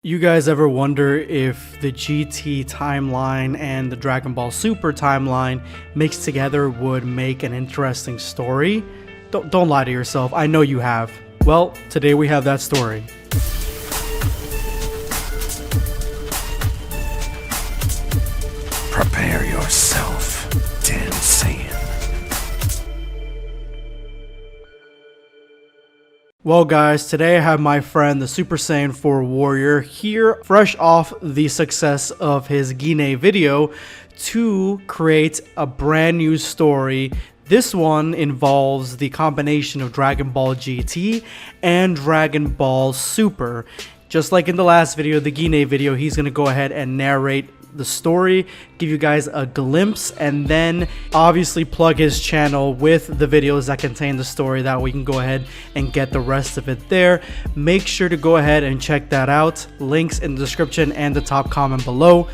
You guys ever wonder if the GT timeline and the Dragon Ball Super timeline mixed together would make an interesting story? Don't lie to yourself, I know you have. Well, today we have that story. Prepare yourself, Dan Saiyan. Well guys, today I have my friend the Super Saiyan 4 Warrior here, fresh off the success of his Gine video, to create a brand new story. This one involves the combination of Dragon Ball GT and Dragon Ball Super. Just like in the last video, the Gine video, he's going to go ahead and narrate the story, give you guys a glimpse, and then obviously plug his channel with the videos that contain the story. That we can go ahead and get the rest of it there. Make sure to go ahead and check that out. Links in the description and the top comment below.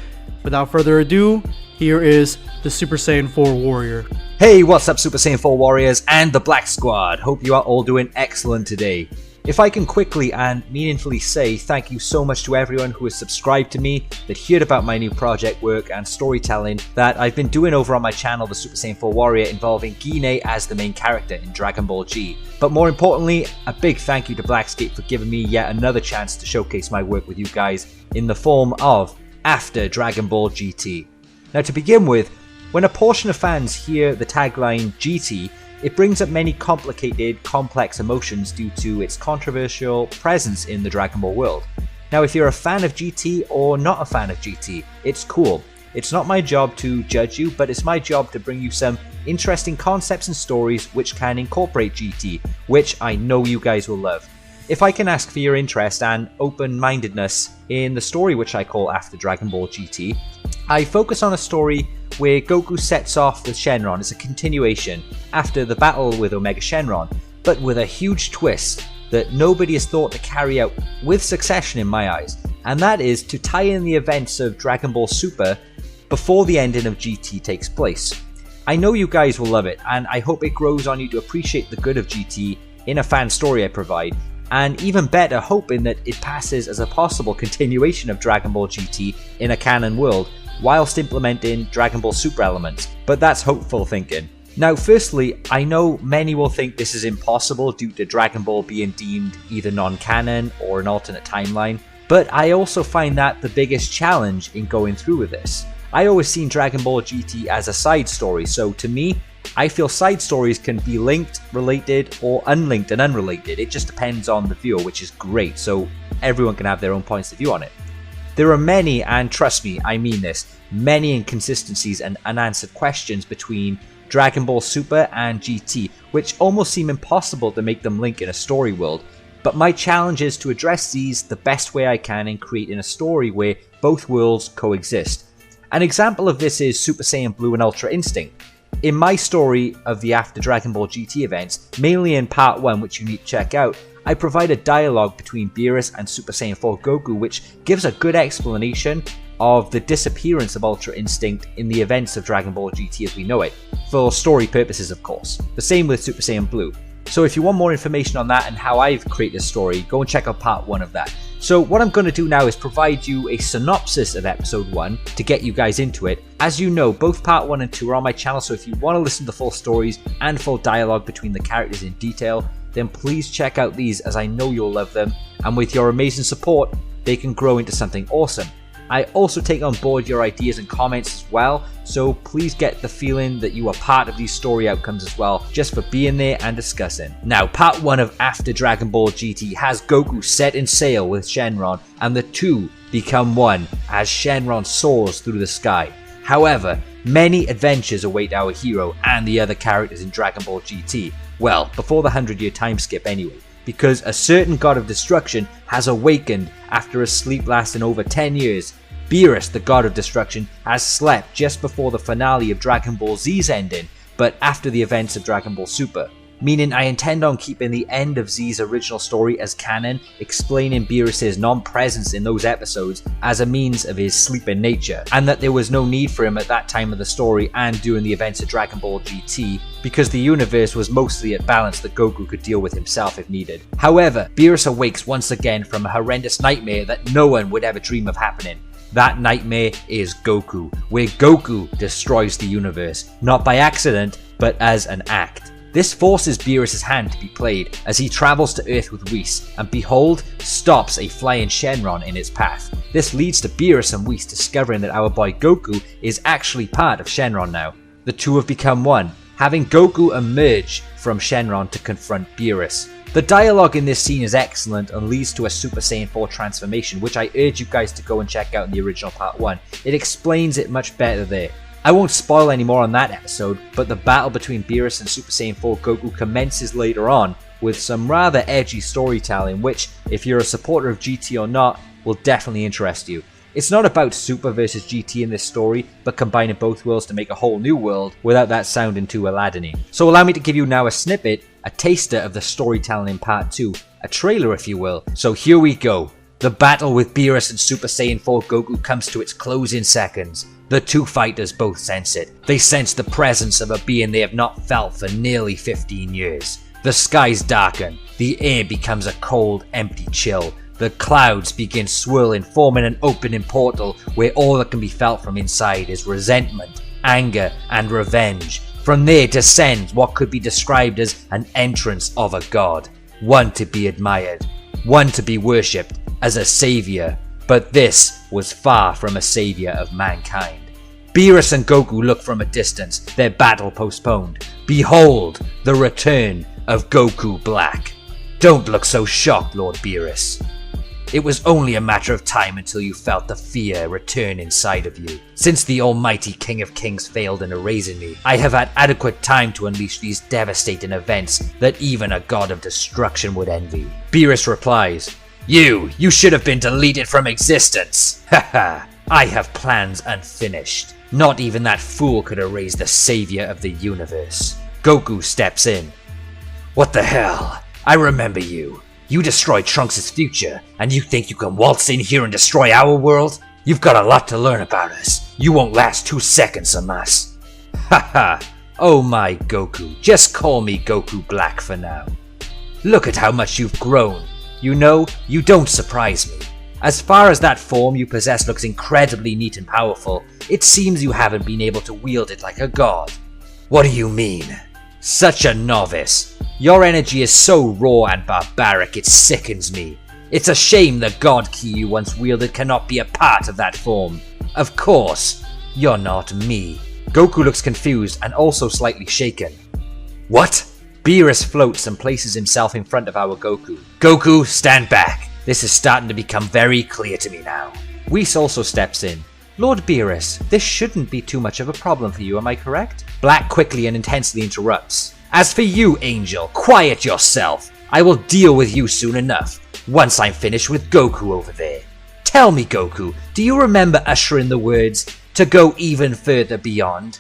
Without further ado, here is the Super Saiyan 4 Warrior. Hey, what's up Super Saiyan 4 Warriors and the Black Squad? Hope you are all doing excellent today. If I can quickly and meaningfully say thank you so much to everyone who has subscribed to me, that heard about my new project work and storytelling that I've been doing over on my channel, the Super Saiyan 4 Warrior, involving Gine as the main character in Dragon Ball G. But more importantly, a big thank you to Blackscape for giving me yet another chance to showcase my work with you guys in the form of After Dragon Ball GT. Now to begin with, when a portion of fans hear the tagline GT, it brings up many complicated, complex emotions due to its controversial presence in the Dragon Ball world. Now if you're a fan of GT or not a fan of GT, it's cool. It's not my job to judge you, but it's my job to bring you some interesting concepts and stories which can incorporate GT, which I know you guys will love. If I can ask for your interest and open-mindedness in the story which I call After Dragon Ball GT, I focus on a story where Goku sets off with Shenron as a continuation after the battle with Omega Shenron, but with a huge twist that nobody has thought to carry out with succession in my eyes, and that is to tie in the events of Dragon Ball Super before the ending of GT takes place. I know you guys will love it, and I hope it grows on you to appreciate the good of GT in a fan story I provide, and even better, hoping that it passes as a possible continuation of Dragon Ball GT in a canon world, whilst implementing Dragon Ball Super elements, but that's hopeful thinking. Now firstly, I know many will think this is impossible due to Dragon Ball being deemed either non-canon or an alternate timeline, but I also find that the biggest challenge in going through with this. I always seen Dragon Ball GT as a side story, so to me, I feel side stories can be linked, related, or unlinked and unrelated. It just depends on the viewer, which is great, so everyone can have their own points of view on it. There are many, and trust me, I mean this, many inconsistencies and unanswered questions between Dragon Ball Super and GT, which almost seem impossible to make them link in a story world. But my challenge is to address these the best way I can in creating a story where both worlds coexist. An example of this is Super Saiyan Blue and Ultra Instinct. In my story of the After Dragon Ball GT events, mainly in part 1, which you need to check out, I provide a dialogue between Beerus and Super Saiyan 4 Goku which gives a good explanation of the disappearance of Ultra Instinct in the events of Dragon Ball GT as we know it, for story purposes of course. The same with Super Saiyan Blue. So if you want more information on that and how I've created this story, go and check out part 1 of that. So what I'm going to do now is provide you a synopsis of episode 1 to get you guys into it. As you know, both part 1 and 2 are on my channel, so if you want to listen to full stories and full dialogue between the characters in detail, then please check out these as I know you'll love them, and with your amazing support, they can grow into something awesome. I also take on board your ideas and comments as well, so please get the feeling that you are part of these story outcomes as well, just for being there and discussing. Now, part 1 of After Dragon Ball GT has Goku setting sail with Shenron, and the two become one as Shenron soars through the sky. However, many adventures await our hero and the other characters in Dragon Ball GT. Well, before the 100-year time skip anyway, because a certain god of destruction has awakened after a sleep lasting over 10 years. Beerus, the god of destruction, has slept just before the finale of Dragon Ball Z's ending, but after the events of Dragon Ball Super. meaning I intend on keeping the end of Z's original story as canon, explaining Beerus' non-presence in those episodes as a means of his sleeping nature, and that there was no need for him at that time of the story and during the events of Dragon Ball GT, because the universe was mostly at balance that Goku could deal with himself if needed. However, Beerus awakes once again from a horrendous nightmare that no one would ever dream of happening. That nightmare is Goku, where Goku destroys the universe, not by accident, but as an act. This forces Beerus' hand to be played as he travels to Earth with Whis, and behold, stops a flying Shenron in its path. This leads to Beerus and Whis discovering that our boy Goku is actually part of Shenron now. The two have become one, having Goku emerge from Shenron to confront Beerus. The dialogue in this scene is excellent and leads to a Super Saiyan 4 transformation, which I urge you guys to go and check out in the original part 1. It explains it much better there. I won't spoil any more on that episode, but the battle between Beerus and Super Saiyan 4 Goku commences later on with some rather edgy storytelling, which, if you're a supporter of GT or not, will definitely interest you. It's not about Super versus GT in this story, but combining both worlds to make a whole new world without that sounding too Aladdin-y. So allow me to give you now a snippet, a taster of the storytelling in part 2, a trailer if you will. So here we go. The battle with Beerus and Super Saiyan 4 Goku comes to its closing seconds. The two fighters both sense it. They sense the presence of a being they have not felt for nearly 15 years. The skies darken, the air becomes a cold, empty chill. The clouds begin swirling, forming an opening portal where all that can be felt from inside is resentment, anger, and revenge. From there descends what could be described as an entrance of a god. One to be admired, one to be worshipped as a savior. But this was far from a savior of mankind. Beerus and Goku look from a distance, their battle postponed. Behold, the return of Goku Black. Don't look so shocked, Lord Beerus. It was only a matter of time until you felt the fear return inside of you. Since the almighty King of Kings failed in erasing me, I have had adequate time to unleash these devastating events that even a god of destruction would envy. Beerus replies, You should have been deleted from existence. Haha, I have plans unfinished. Not even that fool could erase the savior of the universe. Goku steps in. What the hell? I remember you. You destroyed Trunks' future, and you think you can waltz in here and destroy our world? You've got a lot to learn about us. You won't last 2 seconds on us. Haha, oh my Goku, just call me Goku Black for now. Look at how much you've grown. You know, you don't surprise me. As far as that form you possess looks incredibly neat and powerful, it seems you haven't been able to wield it like a god. What do you mean? Such a novice. Your energy is so raw and barbaric it sickens me. It's a shame the god ki you once wielded cannot be a part of that form. Of course, you're not me. Goku looks confused and also slightly shaken. What? Beerus floats and places himself in front of our Goku. Goku, stand back. This is starting to become very clear to me now. Whis also steps in. Lord Beerus, this shouldn't be too much of a problem for you, am I correct? Black quickly and intensely interrupts. As for you, Angel, quiet yourself. I will deal with you soon enough, once I'm finished with Goku over there. Tell me, Goku, do you remember ushering the words, to go even further beyond?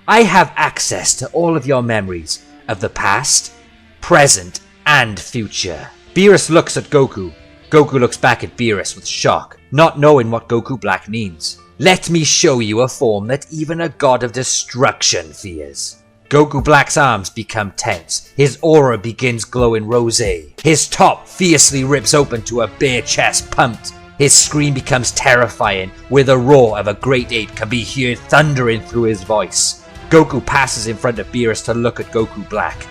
I have access to all of your memories of the past, present, and future. Beerus looks at Goku. Goku looks back at Beerus with shock, not knowing what Goku Black means. Let me show you a form that even a god of destruction fears. Goku Black's arms become tense. His aura begins glowing rosé. His top fiercely rips open to a bare chest pumped. His scream becomes terrifying, where the roar of a great ape can be heard thundering through his voice. Goku passes in front of Beerus to look at Goku Black.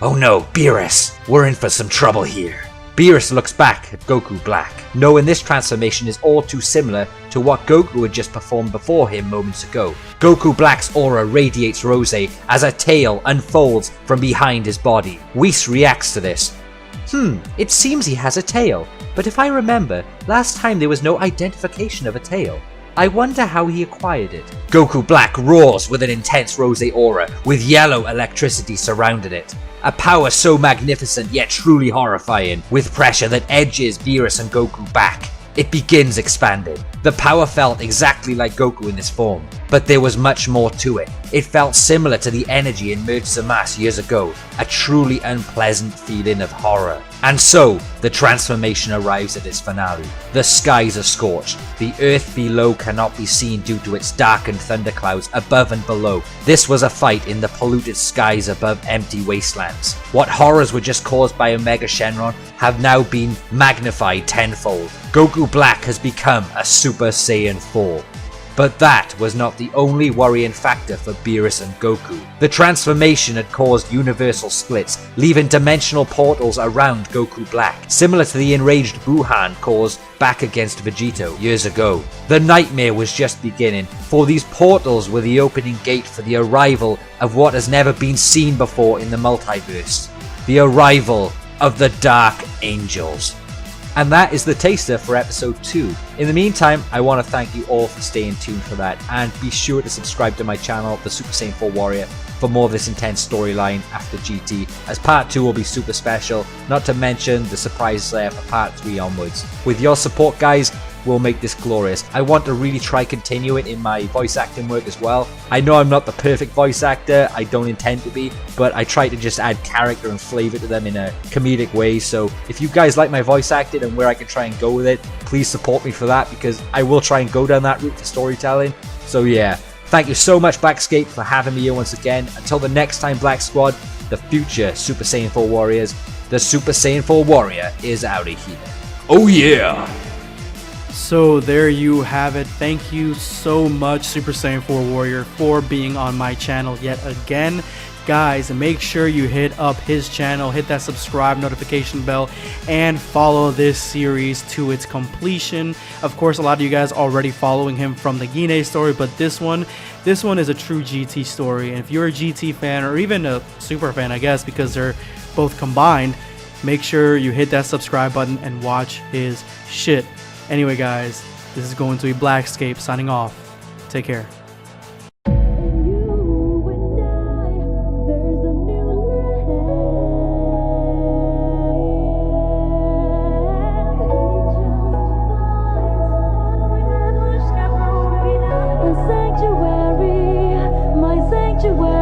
Oh no, Beerus, we're in for some trouble here. Beerus looks back at Goku Black, knowing this transformation is all too similar to what Goku had just performed before him moments ago. Goku Black's aura radiates rosé as a tail unfolds from behind his body. Whis reacts to this. It seems he has a tail, but if I remember, last time there was no identification of a tail. I wonder how he acquired it. Goku Black roars with an intense rosé aura, with yellow electricity surrounding it. A power so magnificent yet truly horrifying, with pressure that edges Beerus and Goku back. It begins expanding. The power felt exactly like Goku in this form. But there was much more to it. It felt similar to the energy in Merchants of Mass years ago, a truly unpleasant feeling of horror. And so, the transformation arrives at its finale. The skies are scorched. The earth below cannot be seen due to its darkened thunderclouds above and below. This was a fight in the polluted skies above empty wastelands. What horrors were just caused by Omega Shenron have now been magnified tenfold. Goku Black has become a Super Saiyan 4. But that was not the only worrying factor for Beerus and Goku. The transformation had caused universal splits, leaving dimensional portals around Goku Black, similar to the enraged Buhan caused back against Vegito years ago. The nightmare was just beginning, for these portals were the opening gate for the arrival of what has never been seen before in the multiverse. The arrival of the Dark Angels. And that is the taster for episode 2. In the meantime, I want to thank you all for staying tuned for that, and be sure to subscribe to my channel, the Super Saiyan 4 Warrior, for more of this intense storyline after GT, as part 2 will be super special, not to mention the surprises there for part 3 onwards. With your support, guys, we'll make this glorious. I want to really try continue it in my voice acting work as well. I know I'm not the perfect voice actor, I don't intend to be, but I try to just add character and flavor to them in a comedic way. So if you guys like my voice acting and where I can try and go with it, please support me for that, because I will try and go down that route for storytelling. So yeah, thank you so much Blackscape for having me here once again. Until the next time, Black Squad, the future Super Saiyan 4 Warriors, the Super Saiyan 4 Warrior is out of here. Oh yeah! So there you have it. Thank you so much, Super Saiyan 4 Warrior, for being on my channel yet again. Guys, make sure you hit up his channel, hit that subscribe notification bell, and follow this series to its completion. Of course, a lot of you guys already following him from the Gine story, but this one is a true GT story. And if you're a GT fan, or even a Super fan, I guess, because they're both combined, make sure you hit that subscribe button and watch his shit. Anyway, guys, this is going to be Blackscape signing off. Take care. Sanctuary, my sanctuary.